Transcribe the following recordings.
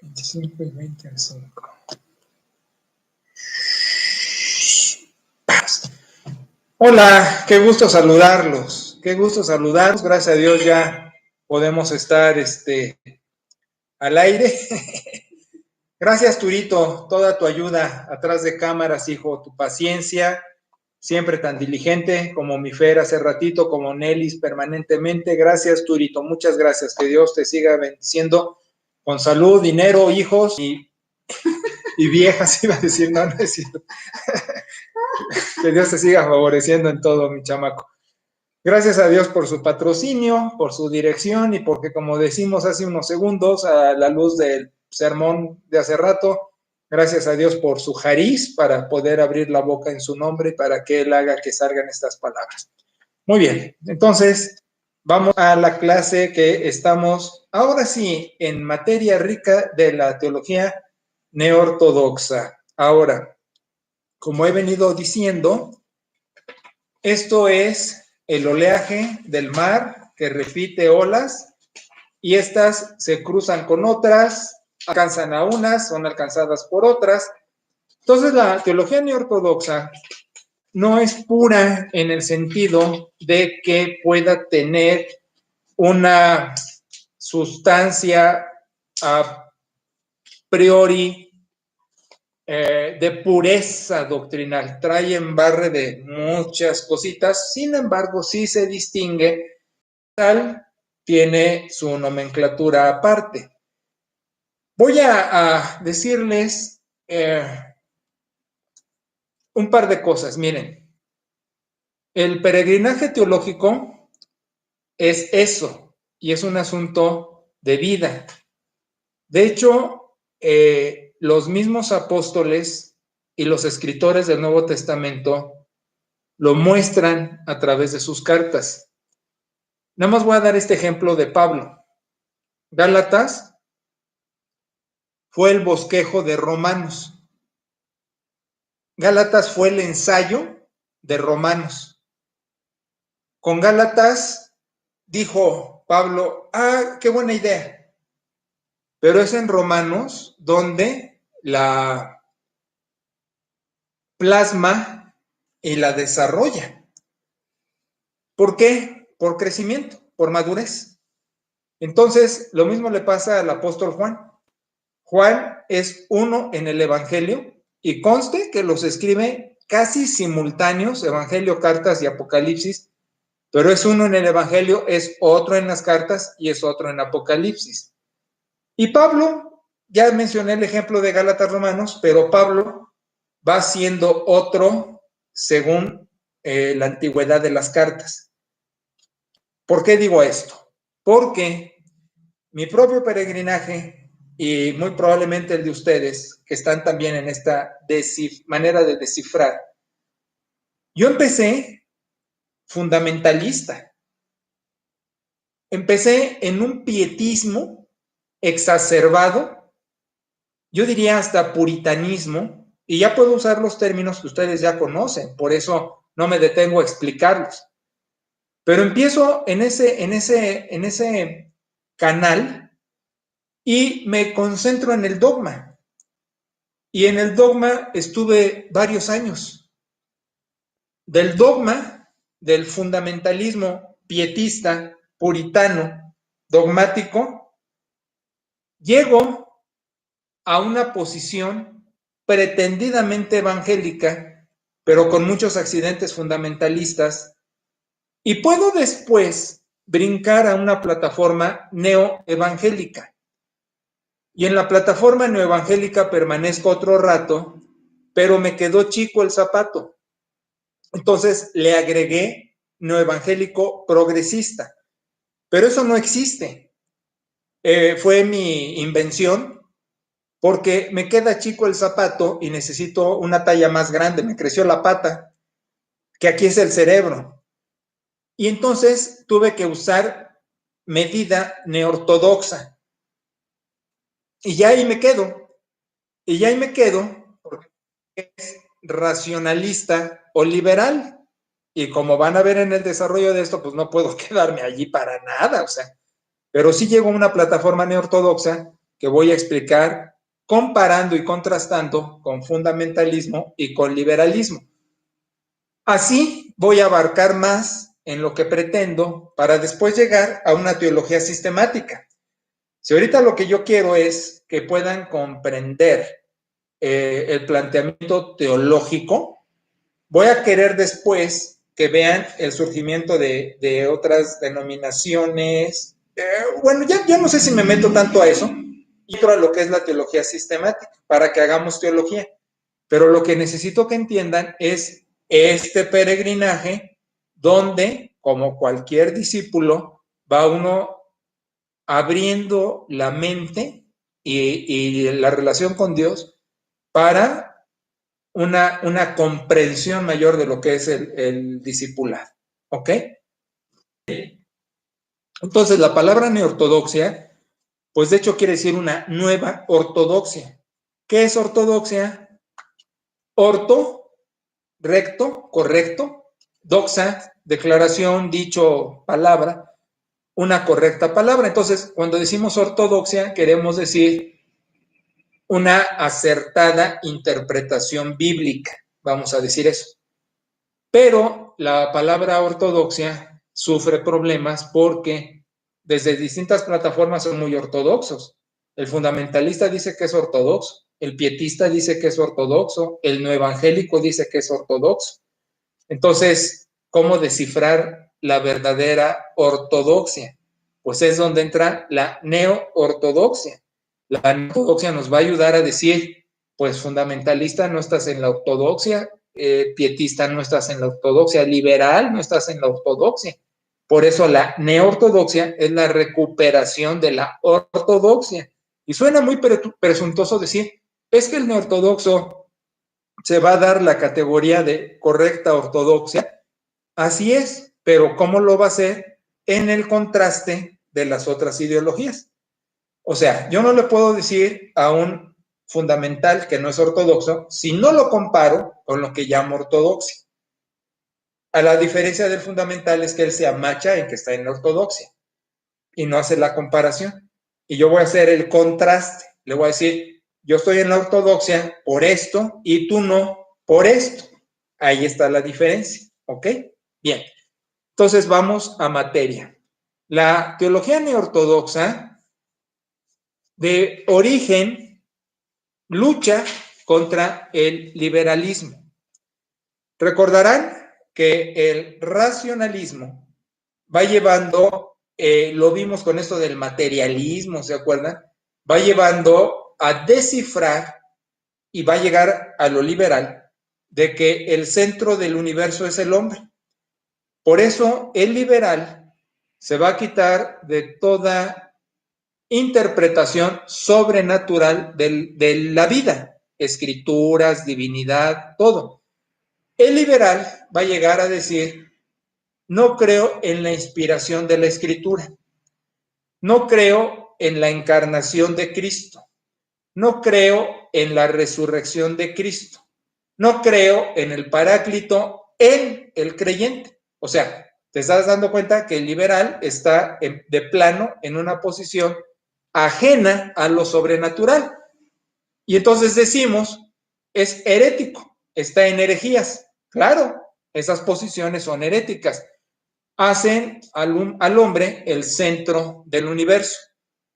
25 y 25. Hola, qué gusto saludarlos. Qué gusto saludarlos. Gracias a Dios ya podemos estar al aire. Gracias, Turito, toda tu ayuda atrás de cámaras, hijo, tu paciencia, siempre tan diligente como mi Fer hace ratito, como Nelis permanentemente. Gracias, Turito, muchas gracias. Que Dios te siga bendiciendo con salud, dinero, hijos y viejas, iba a decir, no es cierto. Que Dios te siga favoreciendo en todo, mi chamaco. Gracias a Dios por su patrocinio, por su dirección y porque, como decimos hace unos segundos, a la luz del sermón de hace rato, gracias a Dios por su jariz para poder abrir la boca en su nombre para que Él haga que salgan estas palabras. Muy bien, entonces vamos a la clase que estamos, ahora sí, en materia rica de la teología neortodoxa. Ahora, como he venido diciendo, esto es el oleaje del mar que repite olas y estas se cruzan con otras, alcanzan a unas, son alcanzadas por otras. Entonces la teología neortodoxa no es pura en el sentido de que pueda tener una sustancia a priori de pureza doctrinal, trae embarre de muchas cositas, sin embargo, sí se distingue, tal tiene su nomenclatura aparte. Voy a decirles un par de cosas. Miren, el peregrinaje teológico es eso, y es un asunto de vida. De hecho, los mismos apóstoles y los escritores del Nuevo Testamento lo muestran a través de sus cartas. Nada más voy a dar este ejemplo de Pablo. Gálatas fue el bosquejo de Romanos. Gálatas fue el ensayo de Romanos. Con Gálatas dijo Pablo, qué buena idea. Pero es en Romanos donde la plasma y la desarrolla. ¿Por qué? Por crecimiento, por madurez. Entonces, lo mismo le pasa al apóstol Juan. Juan es uno en el Evangelio y conste que los escribe casi simultáneos, Evangelio, cartas y Apocalipsis, pero es uno en el Evangelio, es otro en las cartas y es otro en Apocalipsis. Y Pablo, ya mencioné el ejemplo de Gálatas Romanos, pero Pablo va siendo otro según la antigüedad de las cartas. ¿Por qué digo esto? Porque mi propio peregrinaje y muy probablemente el de ustedes, que están también en esta manera de descifrar, yo empecé fundamentalista. Empecé en un pietismo exacerbado, yo diría hasta puritanismo, y ya puedo usar los términos que ustedes ya conocen, por eso no me detengo a explicarlos. Pero empiezo en ese canal y me concentro en el dogma. Y en el dogma estuve varios años. Del dogma, del fundamentalismo pietista, puritano, dogmático, llego a una posición pretendidamente evangélica, pero con muchos accidentes fundamentalistas, y puedo después brincar a una plataforma neoevangélica. Y en la plataforma neoevangélica permanezco otro rato, pero me quedó chico el zapato. Entonces le agregué neoevangélico progresista. Pero eso no existe. Fue mi invención porque me queda chico el zapato y necesito una talla más grande. Me creció la pata, que aquí es el cerebro. Y entonces tuve que usar medida neortodoxa. Y ya ahí me quedo. Y ya ahí me quedo porque es racionalista o liberal. Y como van a ver en el desarrollo de esto, pues no puedo quedarme allí para nada, o sea. Pero sí llego a una plataforma neortodoxa que voy a explicar comparando y contrastando con fundamentalismo y con liberalismo. Así voy a abarcar más en lo que pretendo para después llegar a una teología sistemática. Si ahorita lo que yo quiero es que puedan comprender el planteamiento teológico, voy a querer después que vean el surgimiento de otras denominaciones. Bueno, ya no sé si me meto tanto a eso, y otro a lo que es la teología sistemática, para que hagamos teología. Pero lo que necesito que entiendan es este peregrinaje donde, como cualquier discípulo, va uno abriendo la mente y la relación con Dios para una comprensión mayor de lo que es el discipulado. ¿Ok? Entonces, la palabra neortodoxia, pues de hecho quiere decir una nueva ortodoxia. ¿Qué es ortodoxia? Orto, recto, correcto, doxa, declaración, dicho, palabra, una correcta palabra. Entonces, cuando decimos ortodoxia, queremos decir una acertada interpretación bíblica, vamos a decir eso. Pero la palabra ortodoxia sufre problemas porque desde distintas plataformas son muy ortodoxos. El fundamentalista dice que es ortodoxo, el pietista dice que es ortodoxo, el neoevangélico dice que es ortodoxo. Entonces, ¿cómo descifrar la verdadera ortodoxia? Pues es donde entra la neoortodoxia. La ortodoxia nos va a ayudar a decir, pues fundamentalista no estás en la ortodoxia, pietista no estás en la ortodoxia, liberal no estás en la ortodoxia. Por eso la neortodoxia es la recuperación de la ortodoxia. Y suena muy presuntuoso decir, es que el neortodoxo se va a dar la categoría de correcta ortodoxia. Así es, pero ¿cómo lo va a hacer? En el contraste de las otras ideologías. O sea, yo no le puedo decir a un fundamental que no es ortodoxo si no lo comparo con lo que llamo ortodoxia. A la diferencia del fundamental es que él se amacha en que está en la ortodoxia y no hace la comparación. Y yo voy a hacer el contraste. Le voy a decir, yo estoy en la ortodoxia por esto y tú no por esto. Ahí está la diferencia. ¿Ok? Bien. Entonces vamos a materia. La teología neortodoxa de origen lucha contra el liberalismo. Recordarán que el racionalismo va llevando, lo vimos con esto del materialismo, ¿se acuerdan? Va llevando a descifrar y va a llegar a lo liberal de que el centro del universo es el hombre. Por eso el liberal se va a quitar de toda interpretación sobrenatural de la vida, escrituras, divinidad, todo. El liberal va a llegar a decir, no creo en la inspiración de la escritura, no creo en la encarnación de Cristo, no creo en la resurrección de Cristo, no creo en el paráclito en el creyente. O sea, te estás dando cuenta que el liberal está de plano en una posición ajena a lo sobrenatural. Y entonces decimos, es herético, está en herejías. Claro, esas posiciones son heréticas. Hacen al hombre el centro del universo.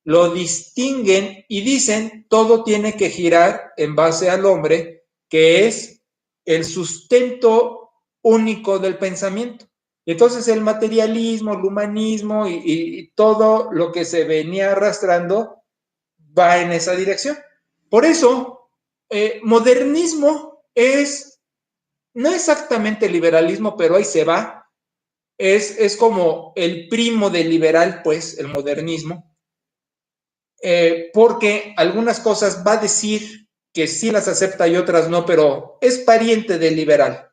Lo distinguen y dicen, todo tiene que girar en base al hombre, que es el sustento único del pensamiento. Y entonces el materialismo, el humanismo y todo lo que se venía arrastrando va en esa dirección. Por eso, modernismo es, no exactamente liberalismo, pero ahí se va. Es como el primo del liberal, pues, el modernismo, porque algunas cosas va a decir que sí las acepta y otras no, pero es pariente del liberal.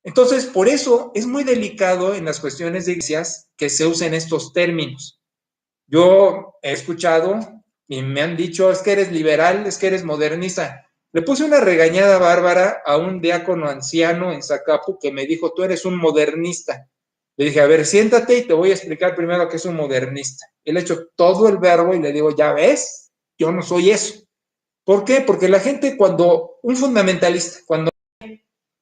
Entonces, por eso es muy delicado en las cuestiones de iglesias que se usen estos términos. Yo he escuchado y me han dicho, es que eres liberal, es que eres modernista. Le puse una regañada bárbara a un diácono anciano en Zacapu que me dijo, tú eres un modernista. Le dije, a ver, siéntate y te voy a explicar primero qué es un modernista. Y le echo todo el verbo y le digo, ¿ya ves? yo no soy eso. ¿Por qué? Porque la gente un fundamentalista, cuando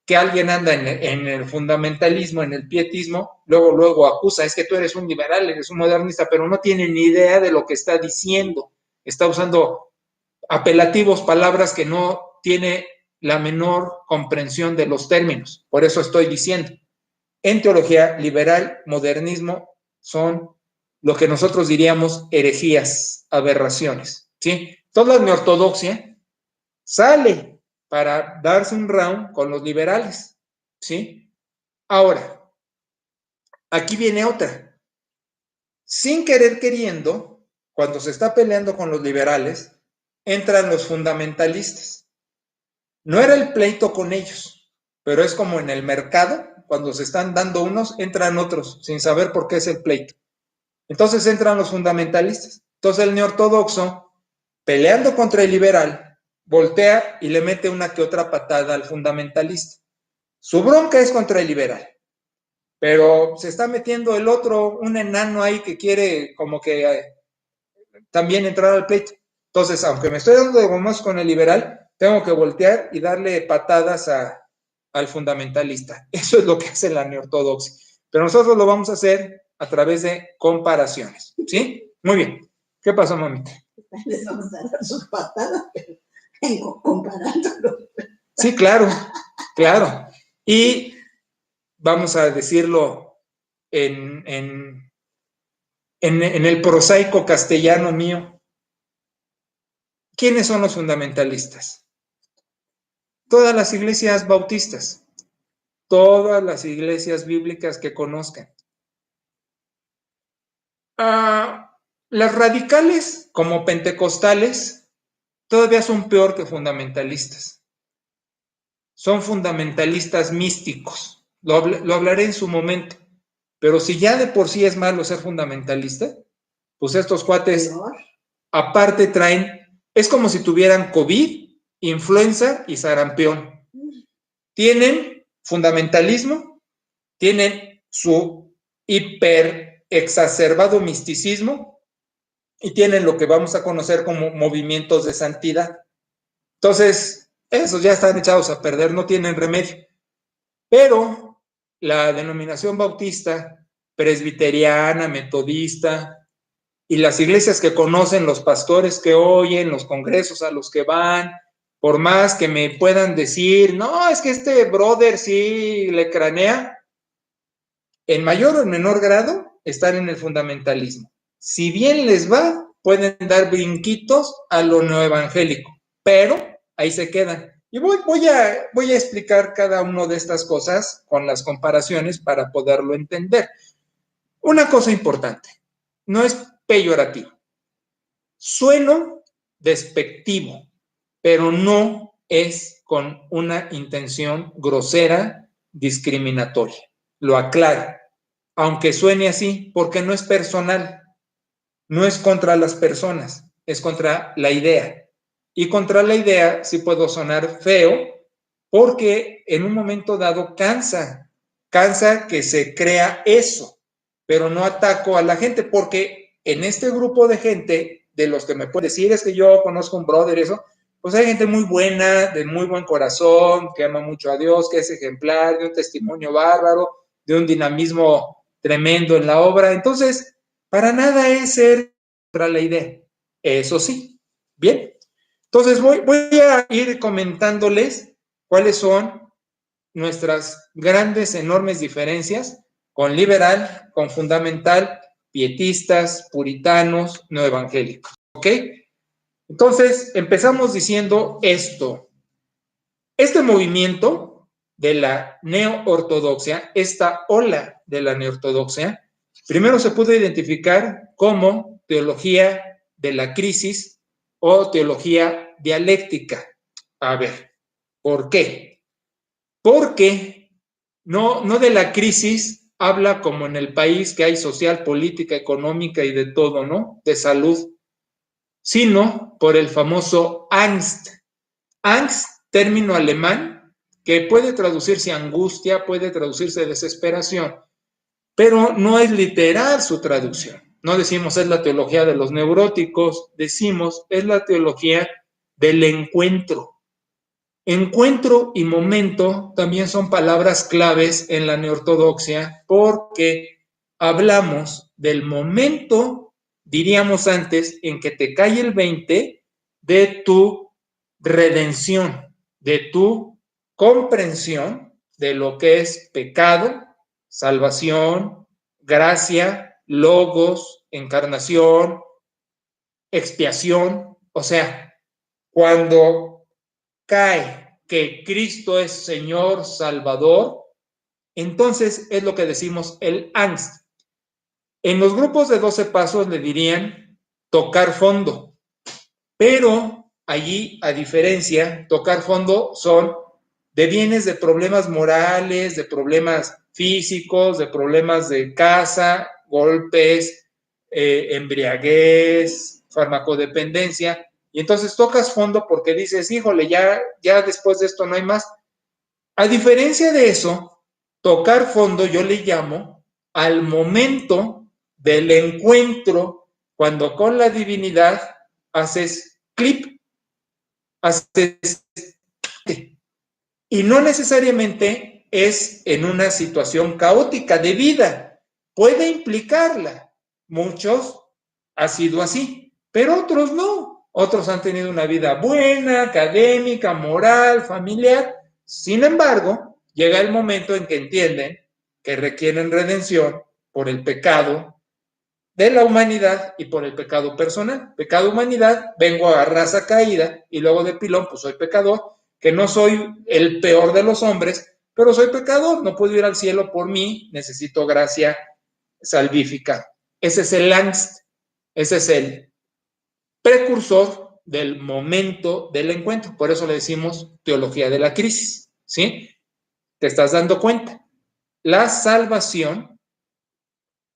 que alguien anda en el fundamentalismo, en el pietismo, luego acusa, es que tú eres un liberal, eres un modernista, pero no tiene ni idea de lo que está diciendo. Está usando apelativos, palabras que no tiene la menor comprensión de los términos. Por eso estoy diciendo, en teología liberal, modernismo son lo que nosotros diríamos herejías, aberraciones, ¿sí? Toda la neortodoxia sale para darse un round con los liberales, ¿sí? Ahora, aquí viene otra. Sin querer queriendo, cuando se está peleando con los liberales, entran los fundamentalistas. No era el pleito con ellos, pero es como en el mercado, cuando se están dando unos, entran otros, sin saber por qué es el pleito. Entonces entran los fundamentalistas. Entonces el neortodoxo, peleando contra el liberal, voltea y le mete una que otra patada al fundamentalista. Su bronca es contra el liberal, pero se está metiendo el otro, un enano ahí que quiere como que también entrar al pleito. Entonces, aunque me estoy dando de gomos con el liberal, tengo que voltear y darle patadas al fundamentalista. Eso es lo que hace la neortodoxia. Pero nosotros lo vamos a hacer a través de comparaciones. ¿Sí? Muy bien. ¿Qué pasó, mamita? Les vamos a dar sus patadas, pero comparándolo. Sí, claro, claro. Y vamos a decirlo en el prosaico castellano mío. ¿Quiénes son los fundamentalistas? Todas las iglesias bautistas, todas las iglesias bíblicas que conozcan. Las radicales, como pentecostales, todavía son peor que fundamentalistas. Son fundamentalistas místicos. Lo hablaré en su momento. Pero si ya de por sí es malo ser fundamentalista, pues estos cuates, aparte traen, es como si tuvieran COVID, influenza y sarampión. Tienen fundamentalismo, tienen su hiper exacerbado misticismo y tienen lo que vamos a conocer como movimientos de santidad. Entonces, esos ya están echados a perder, no tienen remedio. Pero la denominación bautista, presbiteriana, metodista y las iglesias que conocen, los pastores que oyen, los congresos a los que van, por más que me puedan decir, no, es que este brother sí le cranea, en mayor o en menor grado están en el fundamentalismo. Si bien les va, pueden dar brinquitos a lo neoevangélico, pero ahí se quedan. Y voy a explicar cada una de estas cosas con las comparaciones para poderlo entender. Una cosa importante, no es peyorativo. Sueno despectivo, pero no es con una intención grosera, discriminatoria. Lo aclaro, aunque suene así, porque no es personal, no es contra las personas, es contra la idea. Y contra la idea sí puedo sonar feo, porque en un momento dado cansa que se crea eso, pero no ataco a la gente, porque en este grupo de gente, de los que me puede decir, es que yo conozco un brother y eso, pues hay gente muy buena, de muy buen corazón, que ama mucho a Dios, que es ejemplar, de un testimonio bárbaro, de un dinamismo tremendo en la obra. Entonces, para nada es ser contra la idea. Eso sí. Bien. Entonces, voy a ir comentándoles cuáles son nuestras grandes, enormes diferencias con liberal, con fundamental, pietistas, puritanos, no evangélicos. ¿Ok? Entonces, empezamos diciendo esto. Este movimiento de la neoortodoxia, esta ola de la neoortodoxia, primero se pudo identificar como teología de la crisis o teología dialéctica. A ver, ¿por qué? Porque no de la crisis habla como en el país que hay social, política, económica y de todo, ¿no? De salud, sino por el famoso Angst. Angst, término alemán, que puede traducirse angustia, puede traducirse desesperación, pero no es literal su traducción. No decimos es la teología de los neuróticos, decimos es la teología del encuentro. Encuentro y momento también son palabras claves en la neortodoxia porque hablamos del momento, diríamos antes, en que te cae el 20 de tu redención, de tu comprensión de lo que es pecado, salvación, gracia, logos, encarnación, expiación. O sea, cuando cae que Cristo es Señor, Salvador, entonces es lo que decimos el angst. En los grupos de 12 pasos le dirían tocar fondo, pero allí, a diferencia, tocar fondo son de bienes de problemas morales, de problemas físicos, de problemas de casa, golpes, embriaguez, farmacodependencia, y entonces tocas fondo porque dices, híjole, ya después de esto no hay más. A diferencia de eso, tocar fondo yo le llamo al momento del encuentro, cuando con la divinidad haces clip, haces... Y no necesariamente es en una situación caótica de vida, puede implicarla. Muchos ha sido así, pero otros no. Otros han tenido una vida buena, académica, moral, familiar. Sin embargo, llega el momento en que entienden que requieren redención por el pecado de la humanidad y por el pecado personal. Pecado humanidad, vengo a raza caída y luego de pilón, pues soy pecador, que no soy el peor de los hombres, pero soy pecador, no puedo ir al cielo por mí, necesito gracia salvífica. Ese es el angst, ese es el precursor del momento del encuentro. Por eso le decimos teología de la crisis, ¿sí? ¿Te estás dando cuenta? La salvación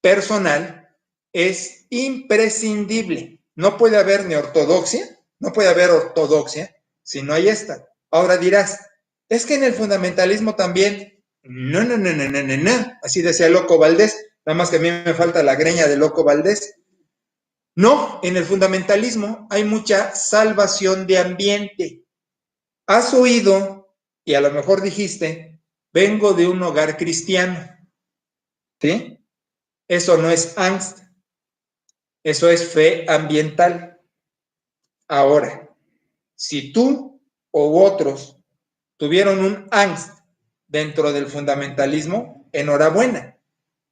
personal es imprescindible. No puede haber neortodoxia, no puede haber ortodoxia si no hay esta. Ahora dirás, es que en el fundamentalismo también, no. Así decía Loco Valdés, nada más que a mí me falta la greña de Loco Valdés. No, en el fundamentalismo hay mucha salvación de ambiente. Has oído, y a lo mejor dijiste, vengo de un hogar cristiano, ¿sí? Eso no es angst, eso es fe ambiental. Ahora, si tú u otros tuvieron un angst dentro del fundamentalismo, enhorabuena.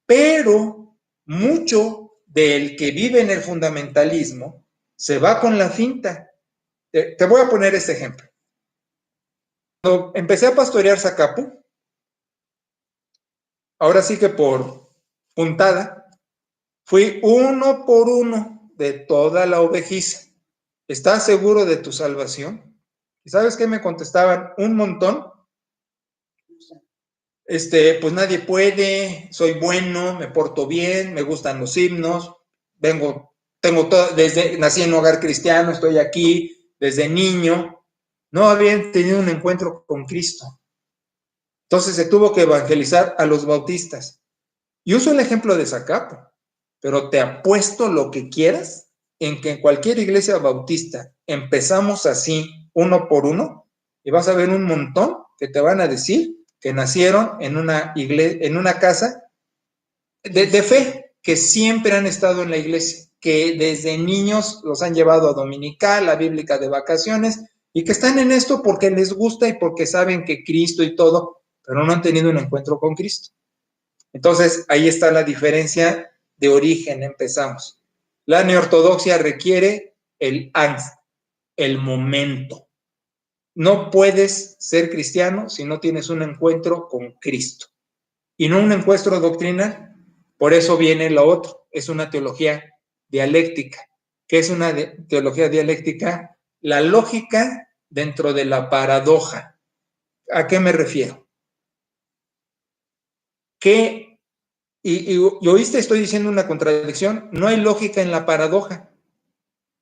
Pero mucho del que vive en el fundamentalismo se va con la finta. Te voy a poner este ejemplo. Cuando empecé a pastorear Zacapu, ahora sí que por puntada, fui uno por uno de toda la ovejiza. ¿Estás seguro de tu salvación? ¿Y sabes qué me contestaban? Un montón. Pues nadie puede, soy bueno, me porto bien, me gustan los himnos, tengo todo, nací en un hogar cristiano, estoy aquí desde niño. No habían tenido un encuentro con Cristo. Entonces se tuvo que evangelizar a los bautistas. Y uso el ejemplo de Zacapu, pero te apuesto lo que quieras en que en cualquier iglesia bautista empezamos así, uno por uno, y vas a ver un montón que te van a decir que nacieron en una iglesia, en una casa de fe, que siempre han estado en la iglesia, que desde niños los han llevado a dominical, a bíblica de vacaciones, y que están en esto porque les gusta y porque saben que Cristo y todo, pero no han tenido un encuentro con Cristo. Entonces, ahí está la diferencia de origen, empezamos. La neortodoxia requiere el angst, el momento. No puedes ser cristiano si no tienes un encuentro con Cristo. Y no un encuentro doctrinal. Por eso viene lo otro. Es una teología dialéctica. ¿Qué es una teología dialéctica? La lógica dentro de la paradoja. ¿A qué me refiero? Que Y oíste, estoy diciendo una contradicción. No hay lógica en la paradoja.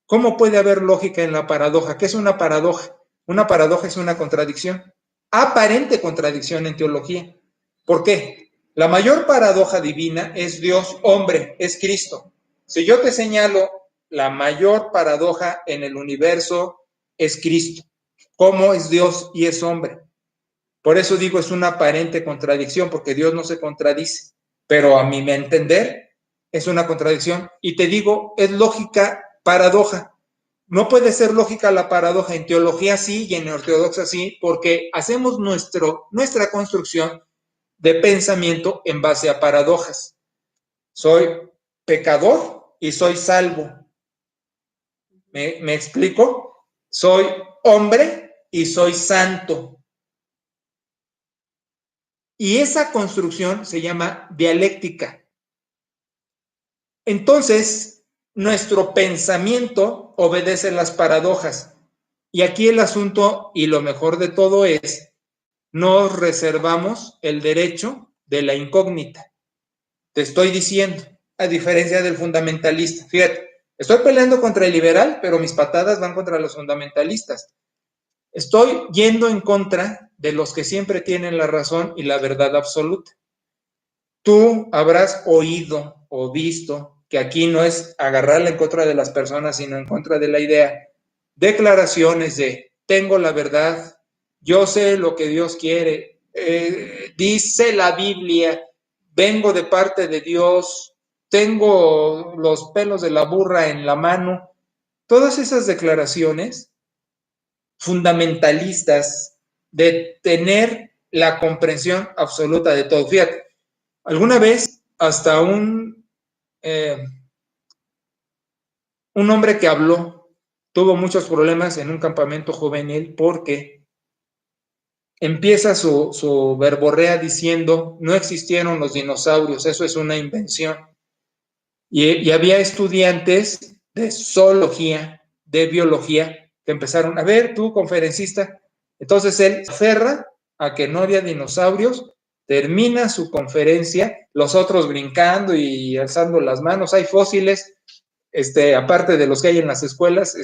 ¿Cómo puede haber lógica en la paradoja? ¿Qué es una paradoja? Una paradoja es una contradicción. Aparente contradicción en teología. ¿Por qué? La mayor paradoja divina es Dios hombre, es Cristo. Si yo te señalo la mayor paradoja en el universo es Cristo, cómo es Dios y es hombre. Por eso digo, es una aparente contradicción, porque Dios no se contradice, pero a mi entender es una contradicción. Y te digo, es lógica paradoja. No puede ser lógica la paradoja, en teología sí y en ortodoxia sí, porque hacemos nuestra construcción de pensamiento en base a paradojas. Soy pecador y soy salvo. ¿Me explico? Soy hombre y soy santo. Y esa construcción se llama dialéctica. Entonces, nuestro pensamiento obedece las paradojas. Y aquí el asunto, y lo mejor de todo es, nos reservamos el derecho de la incógnita. Te estoy diciendo, a diferencia del fundamentalista. Fíjate, estoy peleando contra el liberal, pero mis patadas van contra los fundamentalistas. Estoy yendo en contra de los que siempre tienen la razón y la verdad absoluta. Tú habrás oído o visto que aquí no es agarrarla en contra de las personas, sino en contra de la idea. Declaraciones de tengo la verdad, yo sé lo que Dios quiere, dice la Biblia, vengo de parte de Dios, tengo los pelos de la burra en la mano. Todas esas declaraciones fundamentalistas de tener la comprensión absoluta de todo. Fíjate, alguna vez hasta un hombre que habló tuvo muchos problemas en un campamento juvenil porque empieza su verborrea diciendo no existieron los dinosaurios, eso es una invención. Y había estudiantes de zoología, de biología, que empezaron, a ver, tú conferencista. Entonces él se aferra a que no había dinosaurios, termina su conferencia, los otros brincando y alzando las manos, hay fósiles, aparte de los que hay en las escuelas,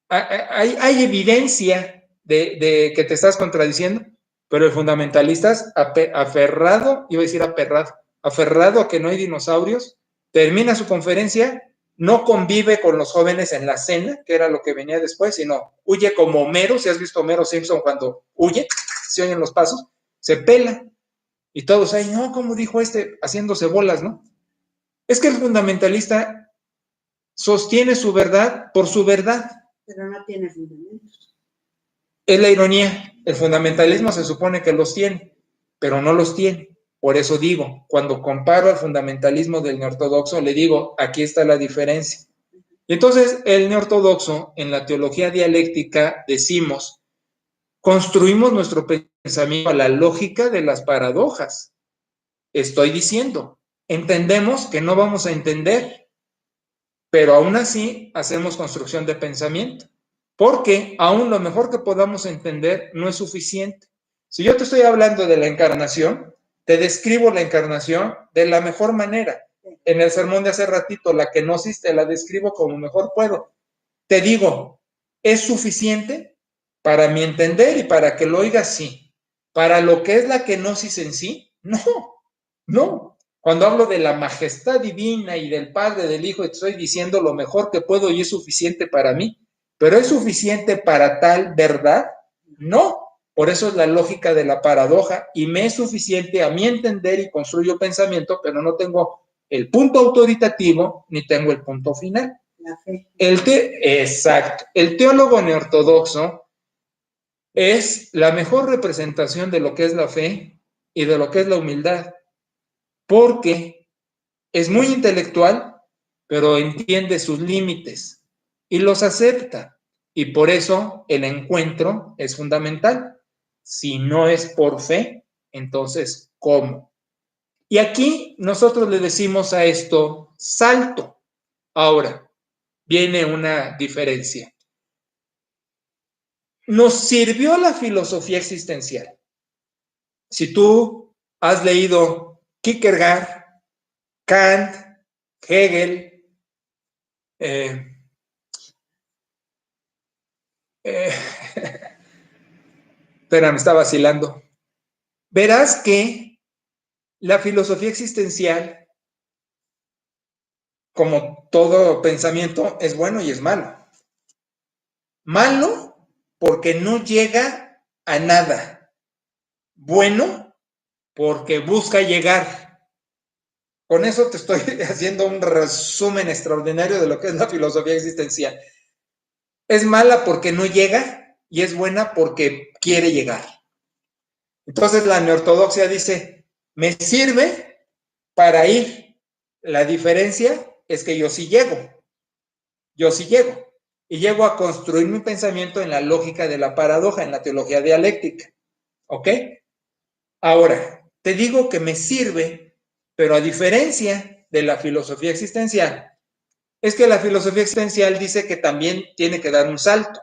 hay evidencia de que te estás contradiciendo, pero el fundamentalista es aferrado, iba a decir aferrado a que no hay dinosaurios, termina su conferencia, no convive con los jóvenes en la cena, que era lo que venía después, sino huye como Homero, si has visto Homero Simpson cuando huye, se oyen los pasos, se pela, y todos ahí, no, ¿cómo dijo haciéndose bolas, ¿no? Es que el fundamentalista sostiene su verdad por su verdad. Pero no tiene fundamentos. Es la ironía, el fundamentalismo se supone que los tiene, pero no los tiene. Por eso digo, cuando comparo al fundamentalismo del neortodoxo, le digo, aquí está la diferencia. Y entonces, el neortodoxo, en la teología dialéctica, decimos, construimos nuestro pensamiento a la lógica de las paradojas. Estoy diciendo, entendemos que no vamos a entender, pero aún así hacemos construcción de pensamiento, porque aún lo mejor que podamos entender no es suficiente. Si yo te estoy hablando de la encarnación, te describo la encarnación de la mejor manera. En el sermón de hace ratito, la kenosis te la describo como mejor puedo. Te digo, ¿es suficiente? Para mi entender y para que lo oigas, sí. Para lo que es la kenosis en sí, no. Cuando hablo de la majestad divina y del Padre, del Hijo, te estoy diciendo lo mejor que puedo y es suficiente para mí. ¿Pero es suficiente para tal verdad? No. Por eso es la lógica de la paradoja y me es suficiente a mi entender y construyo pensamiento, pero no tengo el punto autoritativo ni tengo el punto final. La fe. Exacto. El teólogo neortodoxo es la mejor representación de lo que es la fe y de lo que es la humildad, porque es muy intelectual, pero entiende sus límites y los acepta. Y por eso el encuentro es fundamental. Si no es por fe, entonces, ¿cómo? Y aquí nosotros le decimos a esto salto. Ahora, viene una diferencia. Nos sirvió la filosofía existencial. Si tú has leído Kierkegaard, Kant, Hegel, espera, me está vacilando. Verás que la filosofía existencial como todo pensamiento, es bueno y es malo. Malo porque no llega a nada. Bueno porque busca llegar. Con eso te estoy haciendo un resumen extraordinario de lo que es la filosofía existencial. Es mala porque no llega y es buena porque quiere llegar. Entonces la neortodoxia dice, me sirve para ir. La diferencia es que yo sí llego. Yo sí llego. Y llego a construir mi pensamiento en la lógica de la paradoja, en la teología dialéctica. ¿Ok? Ahora, te digo que me sirve, pero a diferencia de la filosofía existencial, es que la filosofía existencial dice que también tiene que dar un salto.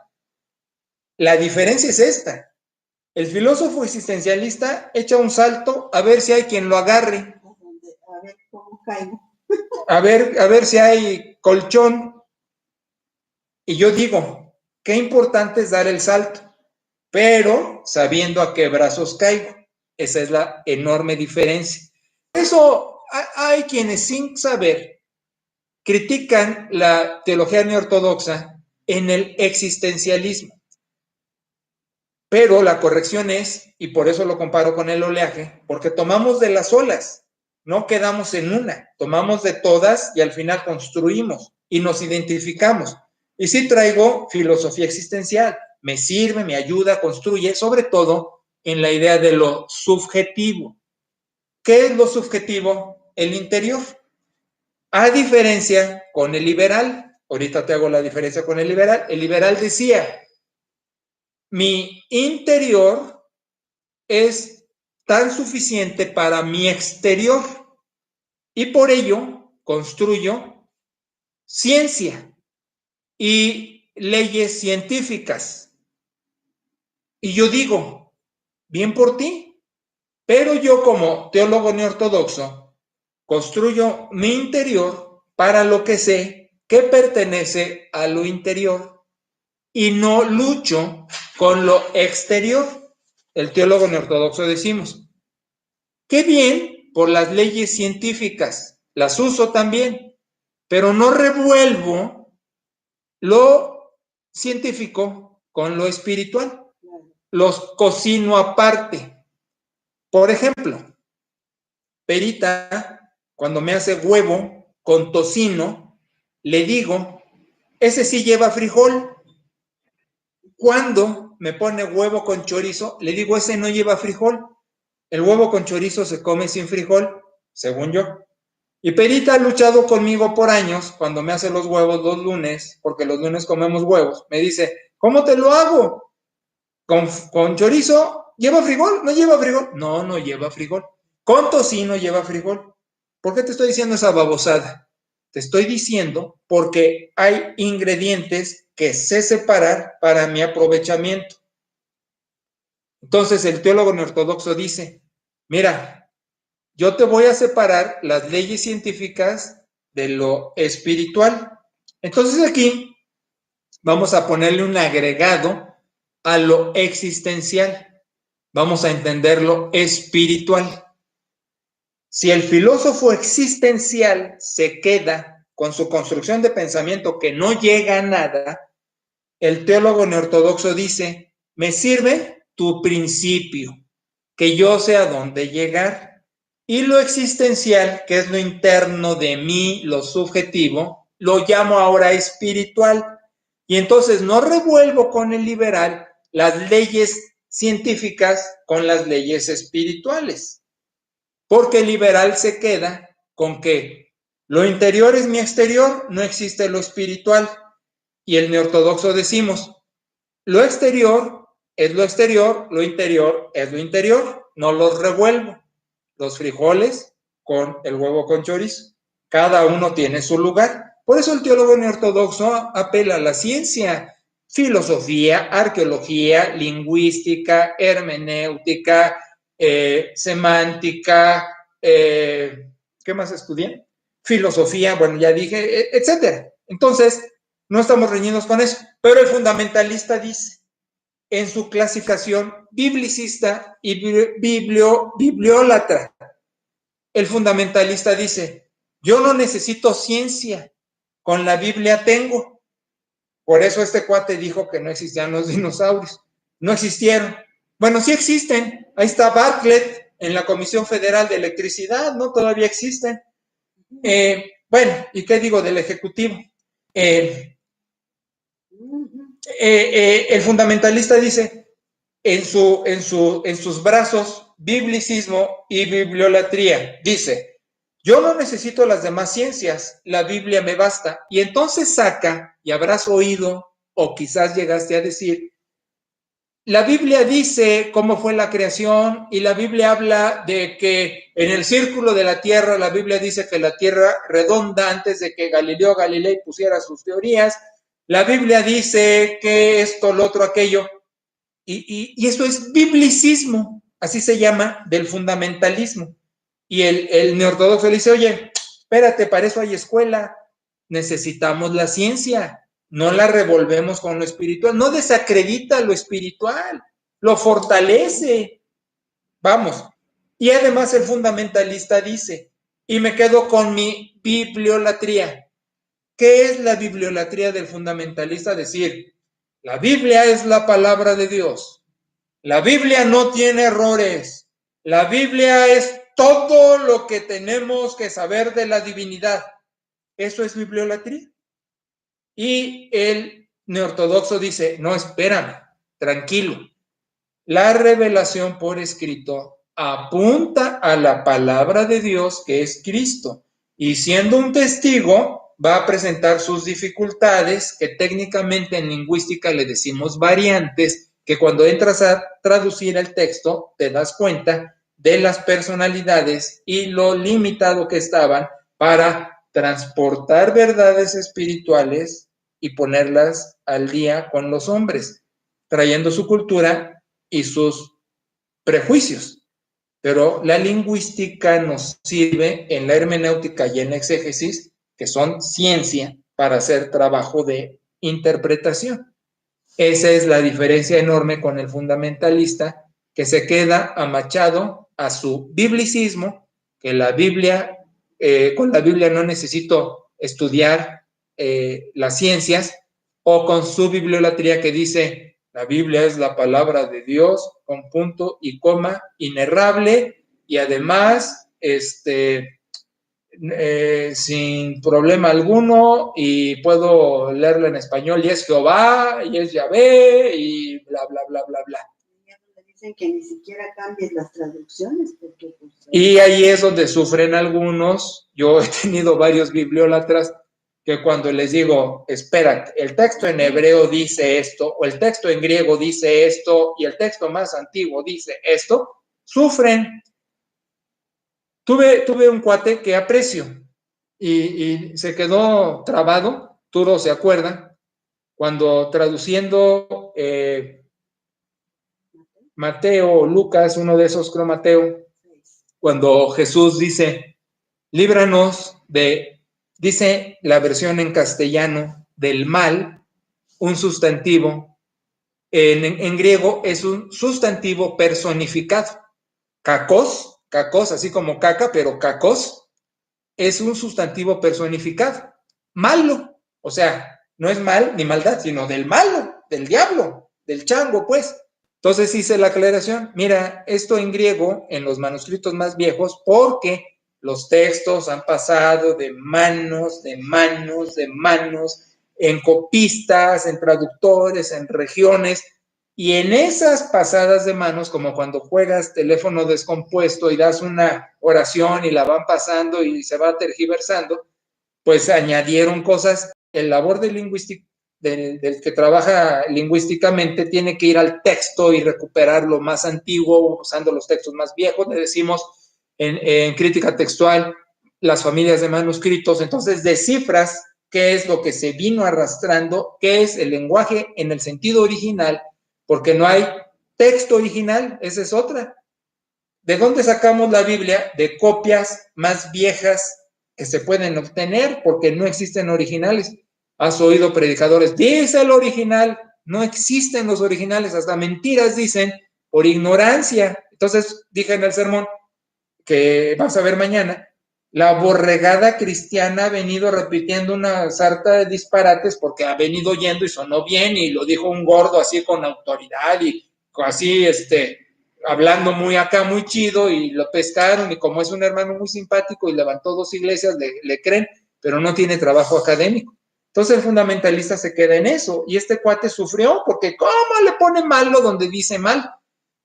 La diferencia es esta. El filósofo existencialista echa un salto a ver si hay quien lo agarre. A ver cómo caigo. A ver si hay colchón. Y yo digo, qué importante es dar el salto, pero sabiendo a qué brazos caigo. Esa es la enorme diferencia. Por eso hay quienes sin saber critican la teología neortodoxa en el existencialismo. Pero la corrección es, y por eso lo comparo con el oleaje, porque tomamos de las olas, no quedamos en una, tomamos de todas y al final construimos y nos identificamos. Y sí traigo filosofía existencial, me sirve, me ayuda, construye, sobre todo en la idea de lo subjetivo. ¿Qué es lo subjetivo? El interior. A diferencia con el liberal, ahorita te hago la diferencia con el liberal decía, mi interior es tan suficiente para mi exterior y por ello construyo ciencia y leyes científicas. Y yo digo, bien por ti, pero yo como teólogo neortodoxo construyo mi interior para lo que sé que pertenece a lo interior y no lucho con lo exterior. El teólogo neortodoxo decimos, qué bien por las leyes científicas, las uso también, pero no revuelvo lo científico con lo espiritual, los cocino aparte. Por ejemplo, Perita, cuando me hace huevo con tocino, le digo, ese sí lleva frijol. Cuando me pone huevo con chorizo, le digo, ese no lleva frijol. El huevo con chorizo se come sin frijol, según yo. Y Perita ha luchado conmigo por años cuando me hace los huevos los lunes, porque los lunes comemos huevos. Me dice, ¿cómo te lo hago? ¿Con chorizo? ¿Lleva frijol? ¿No lleva frijol? No, no lleva frijol. Con tocino lleva frijol. ¿Por qué te estoy diciendo esa babosada? Te estoy diciendo porque hay ingredientes que sé separar para mi aprovechamiento. Entonces el teólogo neortodoxo dice, mira, yo te voy a separar las leyes científicas de lo espiritual. Entonces aquí vamos a ponerle un agregado a lo existencial. Vamos a entenderlo espiritual. Si el filósofo existencial se queda con su construcción de pensamiento que no llega a nada, el teólogo neortodoxo dice, me sirve tu principio, que yo sé a dónde llegar. Y lo existencial, que es lo interno de mí, lo subjetivo, lo llamo ahora espiritual. Y entonces no revuelvo con el liberal las leyes científicas con las leyes espirituales. Porque el liberal se queda con que lo interior es mi exterior, no existe lo espiritual. Y el neortodoxo decimos, lo exterior es lo exterior, lo interior es lo interior, no los revuelvo. Los frijoles con el huevo con chorizo. Cada uno tiene su lugar. Por eso el teólogo neortodoxo apela a la ciencia, filosofía, arqueología, lingüística, hermenéutica, semántica, ¿qué más estudié? Filosofía, bueno, ya dije, etcétera. Entonces, no estamos reñidos con eso. Pero el fundamentalista dice, en su clasificación biblicista y bibliólatra, el fundamentalista dice, Yo no necesito ciencia, con la Biblia tengo. Por eso este cuate dijo que no existían los dinosaurios. No existieron. Bueno, sí existen. Ahí está Bartlett en la Comisión Federal de Electricidad, ¿no? Todavía existen. Bueno, ¿y qué digo del Ejecutivo? El fundamentalista dice en sus brazos biblicismo y bibliolatría. Dice, yo no necesito las demás ciencias, la Biblia me basta. Y entonces saca, y habrás oído, o quizás llegaste a decir, la Biblia dice cómo fue la creación y la Biblia habla de que en el círculo de la tierra, la Biblia dice que la tierra redonda antes de que Galileo Galilei pusiera sus teorías. La Biblia dice que esto, lo otro, aquello. Y eso es biblicismo, así se llama, del fundamentalismo. Y el neortodoxo le dice, oye, espérate, para eso hay escuela, necesitamos la ciencia, no la revolvemos con lo espiritual, no desacredita lo espiritual, lo fortalece. Vamos. Y además el fundamentalista dice, y me quedo con mi bibliolatría. ¿Qué es la bibliolatría del fundamentalista? Decir, la Biblia es la palabra de Dios. La Biblia no tiene errores. La Biblia es todo lo que tenemos que saber de la divinidad. Eso es bibliolatría. Y el neortodoxo dice, no, espérame, tranquilo. La revelación por escrito apunta a la palabra de Dios, que es Cristo. Y siendo un testigo, va a presentar sus dificultades, que técnicamente en lingüística le decimos variantes, que cuando entras a traducir el texto te das cuenta de las personalidades y lo limitado que estaban para transportar verdades espirituales y ponerlas al día con los hombres, trayendo su cultura y sus prejuicios. Pero la lingüística nos sirve en la hermenéutica y en la exégesis, que son ciencia, para hacer trabajo de interpretación. Esa es la diferencia enorme con el fundamentalista, que se queda amachado a su biblicismo, que la Biblia, con la Biblia no necesito estudiar las ciencias, o con su bibliolatría que dice, la Biblia es la palabra de Dios, con punto y coma, inerrable, y además, sin problema alguno, y puedo leerla en español, y es Jehová, y es Yahvé, y bla, bla, bla, bla, bla. Dicen que ni siquiera cambies las traducciones. Porque, pues, y ahí es donde sufren algunos. Yo he tenido varios bibliólatras que cuando les digo, espera, el texto en hebreo dice esto, o el texto en griego dice esto, y el texto más antiguo dice esto, sufren. Tuve un cuate que aprecio y se quedó trabado, Turo se acuerda, cuando traduciendo Mateo, Lucas, uno de esos creo Mateo, cuando Jesús dice, líbranos de, dice la versión en castellano, del mal, un sustantivo, en griego es un sustantivo personificado, kakos, así como caca, pero kakos, es un sustantivo personificado, malo, o sea, no es mal ni maldad, sino del malo, del diablo, del chango, pues. Entonces hice la aclaración, mira, esto en griego, en los manuscritos más viejos, porque los textos han pasado de manos, en copistas, en traductores, en regiones, y en esas pasadas de manos, como cuando juegas teléfono descompuesto y das una oración y la van pasando y se va tergiversando, pues añadieron cosas. El labor de lingüística, del que trabaja lingüísticamente, tiene que ir al texto y recuperar lo más antiguo usando los textos más viejos. Le decimos en crítica textual las familias de manuscritos. Entonces descifras qué es lo que se vino arrastrando, qué es el lenguaje en el sentido original, porque no hay texto original. Esa es otra. ¿De dónde sacamos la Biblia? De copias más viejas que se pueden obtener, porque no existen originales. Has oído predicadores, dice el original, no existen los originales, hasta mentiras dicen por ignorancia. Entonces dije en el sermón que vas a ver mañana, La borregada cristiana ha venido repitiendo una sarta de disparates porque ha venido oyendo y sonó bien y lo dijo un gordo así con autoridad y así, hablando muy acá, muy chido, y lo pescaron, y como es un hermano muy simpático y levantó 2 iglesias, le creen, pero no tiene trabajo académico. Entonces el fundamentalista se queda en eso, y este cuate sufrió porque ¿cómo le pone malo donde dice mal?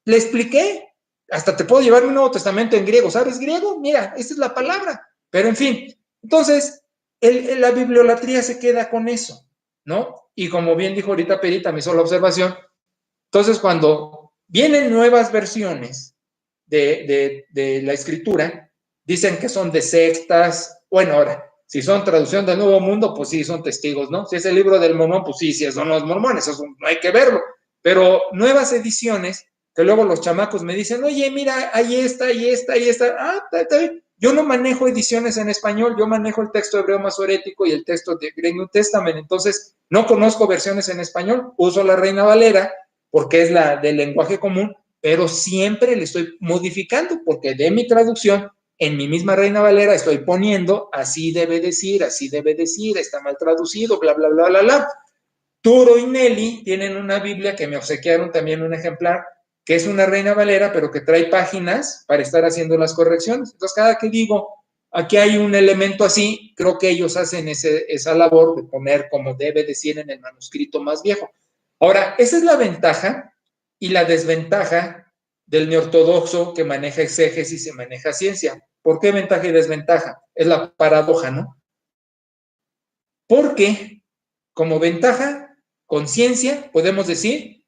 Le expliqué, hasta te puedo llevar un Nuevo Testamento en griego, ¿sabes griego? Mira, esa es la palabra, pero en fin, entonces la bibliolatría se queda con eso, ¿no? Y como bien dijo ahorita Perita, me hizo la observación, entonces cuando vienen nuevas versiones de la escritura, dicen que son de sectas, bueno, ahora, si son traducción del Nuevo Mundo, pues sí, son testigos, ¿no? Si es el libro del mormón, pues sí, si son los mormones, eso no hay que verlo, pero nuevas ediciones, que luego los chamacos me dicen, oye, mira, hay esta, está bien. Yo no manejo ediciones en español, yo manejo el texto hebreo masorético y el texto de Greek New Testament, entonces no conozco versiones en español, uso la Reina Valera, porque es la del lenguaje común, pero siempre le estoy modificando, porque de mi traducción, en mi misma Reina Valera, estoy poniendo, así debe decir, está mal traducido, bla, bla, bla, bla, bla. Turo y Nelly tienen una Biblia que me obsequiaron también un ejemplar, que es una Reina Valera, pero que trae páginas para estar haciendo las correcciones. Entonces, cada que digo, aquí hay un elemento así, creo que ellos hacen esa labor de poner como debe decir en el manuscrito más viejo. Ahora, esa es la ventaja y la desventaja del neortodoxo que maneja exégesis y maneja ciencia. ¿Por qué ventaja y desventaja? Es la paradoja, ¿no? Porque como ventaja, con ciencia, podemos decir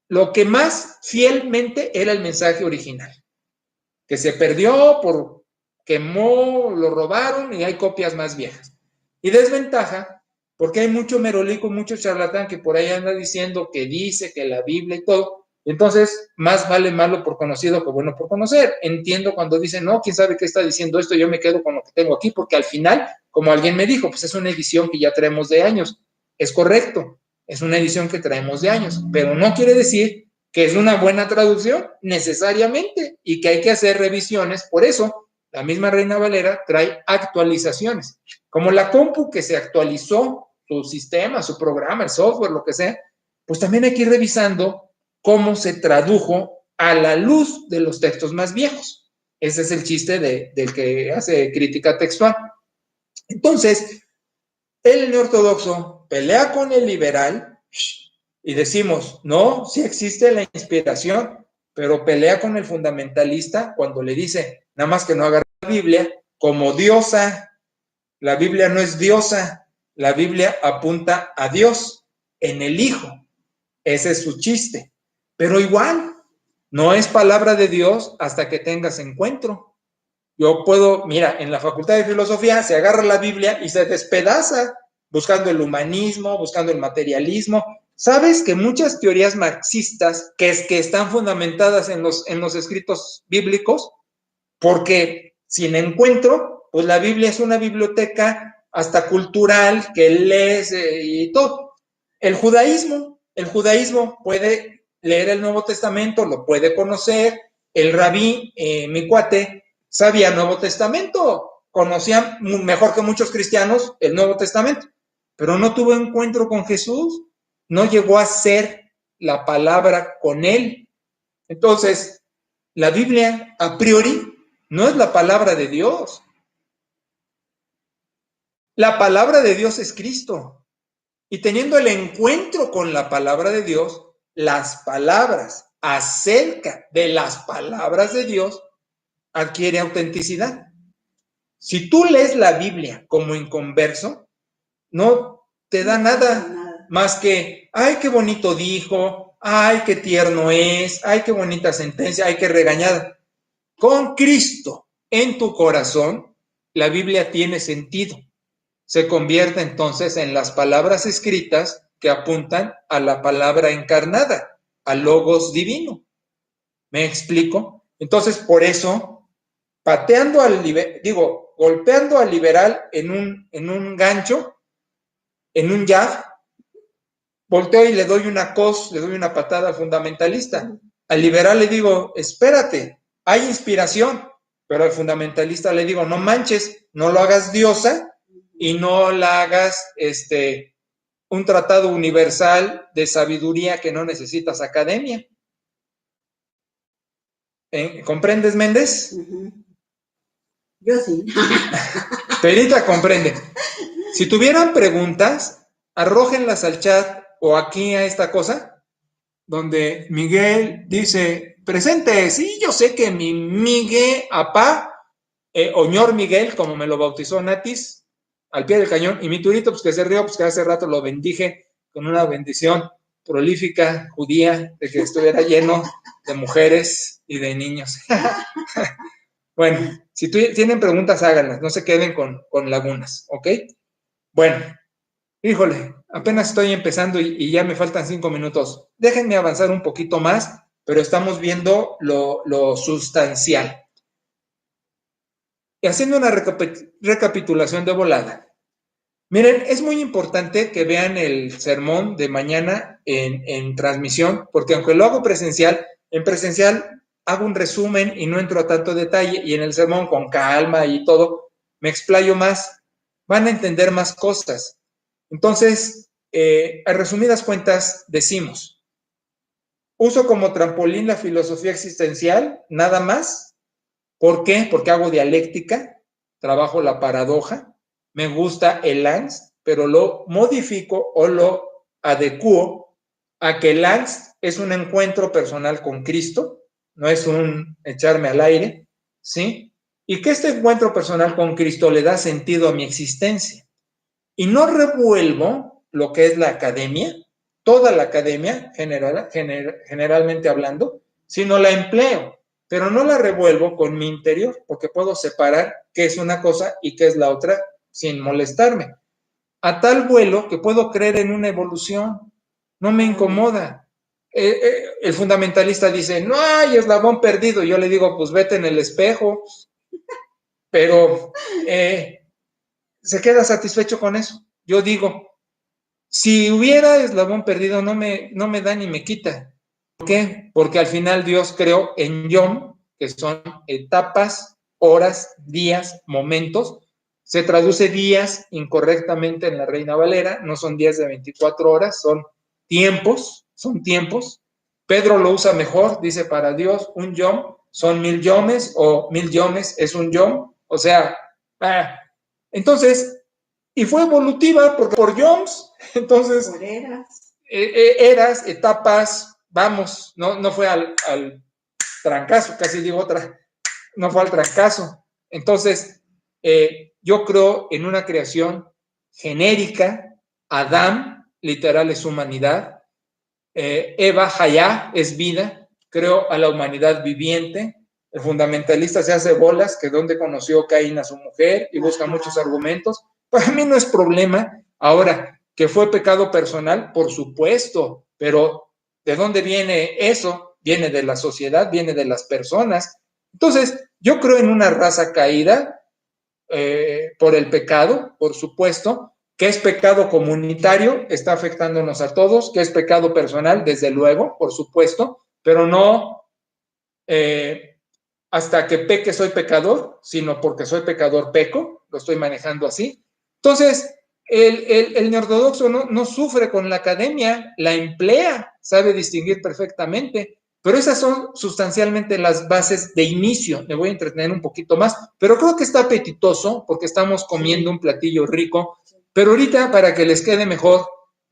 lo que más fielmente era el mensaje original, que se perdió por quemó, lo robaron y hay copias más viejas. Y desventaja, porque hay mucho merolico, mucho charlatán que por ahí anda diciendo que dice que la Biblia y todo. Entonces, más vale malo por conocido que bueno por conocer. Entiendo cuando dicen, no, quién sabe qué está diciendo esto, yo me quedo con lo que tengo aquí, porque al final, como alguien me dijo, pues es una edición que ya traemos de años. Es correcto, es una edición que traemos de años, pero no quiere decir que es una buena traducción necesariamente y que hay que hacer revisiones. Por eso, la misma Reina Valera trae actualizaciones. Como la compu que se actualizó, su sistema, su programa, el software, lo que sea, pues también hay que ir revisando cómo se tradujo a la luz de los textos más viejos. Ese es el chiste del que hace crítica textual. Entonces, el neortodoxo pelea con el liberal y decimos, no, sí existe la inspiración, pero pelea con el fundamentalista cuando le dice, nada más que no agarra la Biblia como diosa. La Biblia no es diosa, la Biblia apunta a Dios en el Hijo. Ese es su chiste. Pero igual, no es palabra de Dios hasta que tengas encuentro. Yo puedo, mira, en la Facultad de Filosofía se agarra la Biblia y se despedaza buscando el humanismo, buscando el materialismo. ¿Sabes que muchas teorías marxistas que están fundamentadas en los escritos bíblicos? Porque sin encuentro, pues la Biblia es una biblioteca hasta cultural que lees y todo. El judaísmo puede leer el Nuevo Testamento, lo puede conocer. El rabí, mi cuate, sabía el Nuevo Testamento, conocía mejor que muchos cristianos el Nuevo Testamento, pero no tuvo encuentro con Jesús, no llegó a ser la palabra con él. Entonces, la Biblia, a priori, no es la palabra de Dios. La palabra de Dios es Cristo. Y teniendo el encuentro con la palabra de Dios, las palabras acerca de las palabras de Dios adquiere autenticidad. Si tú lees la Biblia como inconverso, no te da nada más que, ay, qué bonito dijo, ay, qué tierno es, ay, qué bonita sentencia, ay, qué regañada. Con Cristo en tu corazón, la Biblia tiene sentido. Se convierte entonces en las palabras escritas que apuntan a la palabra encarnada, al logos divino. ¿Me explico? Entonces, por eso, golpeando al liberal en un gancho, en un jab, volteo y le doy una patada al fundamentalista. Al liberal le digo, espérate, hay inspiración, pero al fundamentalista le digo, no manches, no lo hagas diosa y no la hagas un tratado universal de sabiduría que no necesitas academia. ¿Comprendes, Méndez? Yo sí. Perita comprende. Si tuvieran preguntas, arrójenlas al chat o aquí a esta cosa, donde Miguel dice, presente, sí, yo sé que mi Miguel, apá, Oñor Miguel, como me lo bautizó Natis, al pie del cañón, y mi Turito, pues que se rió, pues que hace rato lo bendije con una bendición prolífica, judía, de que estuviera lleno de mujeres y de niños. Bueno, si tienen preguntas, háganlas, no se queden con lagunas, ¿ok? Bueno, híjole, apenas estoy empezando y ya me faltan 5 minutos. Déjenme avanzar un poquito más, pero estamos viendo lo sustancial. Y haciendo una recapitulación de volada. Miren, es muy importante que vean el sermón de mañana en transmisión, porque aunque lo hago presencial, en presencial hago un resumen y no entro a tanto detalle, y en el sermón con calma y todo, me explayo más, van a entender más cosas. Entonces, a resumidas cuentas, decimos, uso como trampolín la filosofía existencial, nada más. ¿Por qué? Porque hago dialéctica, trabajo la paradoja, me gusta el angst, pero lo modifico o lo adecuo a que el angst es un encuentro personal con Cristo, no es un echarme al aire, ¿sí? Y que este encuentro personal con Cristo le da sentido a mi existencia. Y no revuelvo lo que es la academia, toda la academia, generalmente hablando, sino la empleo, pero no la revuelvo con mi interior, porque puedo separar qué es una cosa y qué es la otra sin molestarme. A tal vuelo que puedo creer en una evolución, no me incomoda. El fundamentalista dice, no hay eslabón perdido. Yo le digo, pues vete en el espejo, pero se queda satisfecho con eso. Yo digo, si hubiera eslabón perdido, no me da ni me quita. ¿Por qué? Porque al final Dios creó en Yom, que son etapas, horas, días, momentos. Se traduce días incorrectamente en la Reina Valera, no son días de 24 horas, son tiempos. Pedro lo usa mejor, dice para Dios, un Yom son 1000 yomes o 1000 yomes es un Yom. O sea, entonces, y fue evolutiva por Yoms, entonces, Por eras. Eras, etapas, vamos, no fue al trancazo, casi digo otra, no fue al trancazo. Entonces, yo creo en una creación genérica, Adán, literal es humanidad, Eva, Hayá, es vida, creo a la humanidad viviente. El fundamentalista se hace bolas, que donde conoció Caín a su mujer y busca muchos argumentos. Para mí no es problema. Ahora, que fue pecado personal, por supuesto, pero ¿de dónde viene eso? Viene de la sociedad, viene de las personas. Entonces, yo creo en una raza caída por el pecado, por supuesto, que es pecado comunitario, está afectándonos a todos, que es pecado personal, desde luego, por supuesto, pero no hasta que peque soy pecador, sino porque soy pecador peco, lo estoy manejando así. Entonces, el neortodoxo no sufre con la academia, la emplea, sabe distinguir perfectamente, pero esas son sustancialmente las bases de inicio. Me voy a entretener un poquito más, pero creo que está apetitoso porque estamos comiendo un platillo rico, pero ahorita para que les quede mejor,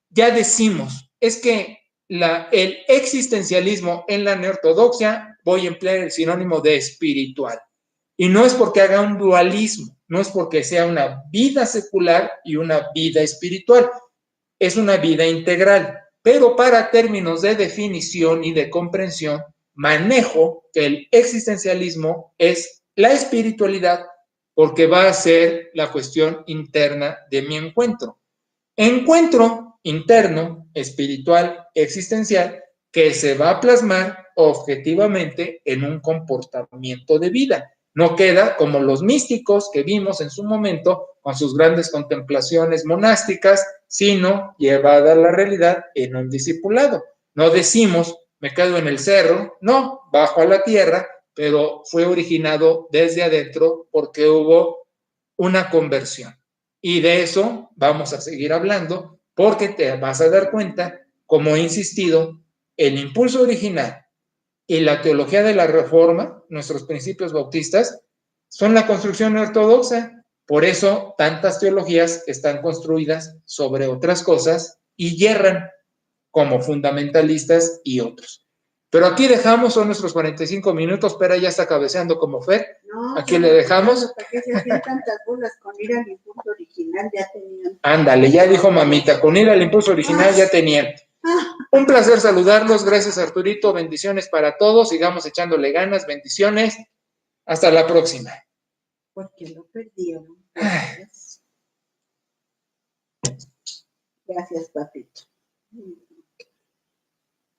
ya decimos, es que el existencialismo en la neortodoxia, voy a emplear el sinónimo de espiritual. Y no es porque haga un dualismo, no es porque sea una vida secular y una vida espiritual, es una vida integral. Pero para términos de definición y de comprensión, manejo que el existencialismo es la espiritualidad porque va a ser la cuestión interna de mi encuentro. Encuentro interno, espiritual, existencial, que se va a plasmar objetivamente en un comportamiento de vida. No queda como los místicos que vimos en su momento con sus grandes contemplaciones monásticas, sino llevada a la realidad en un discipulado. No decimos, me quedo en el cerro, no, bajo a la tierra, pero fue originado desde adentro porque hubo una conversión. Y de eso vamos a seguir hablando porque te vas a dar cuenta, como he insistido, el impulso original y la teología de la Reforma, nuestros principios bautistas, son la construcción ortodoxa. Por eso tantas teologías están construidas sobre otras cosas y yerran como fundamentalistas y otros. Pero aquí dejamos, son nuestros 45 minutos, pero ya está cabeceando como Fer. No, Aquí le dejamos. ¿Para qué se hacían tantas burlas? Con ir al impulso original ya tenían. Ándale, ya dijo mamita, con ir al impulso original ya tenían. Un placer saludarlos, gracias Arturito, bendiciones para todos, sigamos echándole ganas, bendiciones, hasta la próxima. Porque lo perdieron. Gracias. Gracias, papito.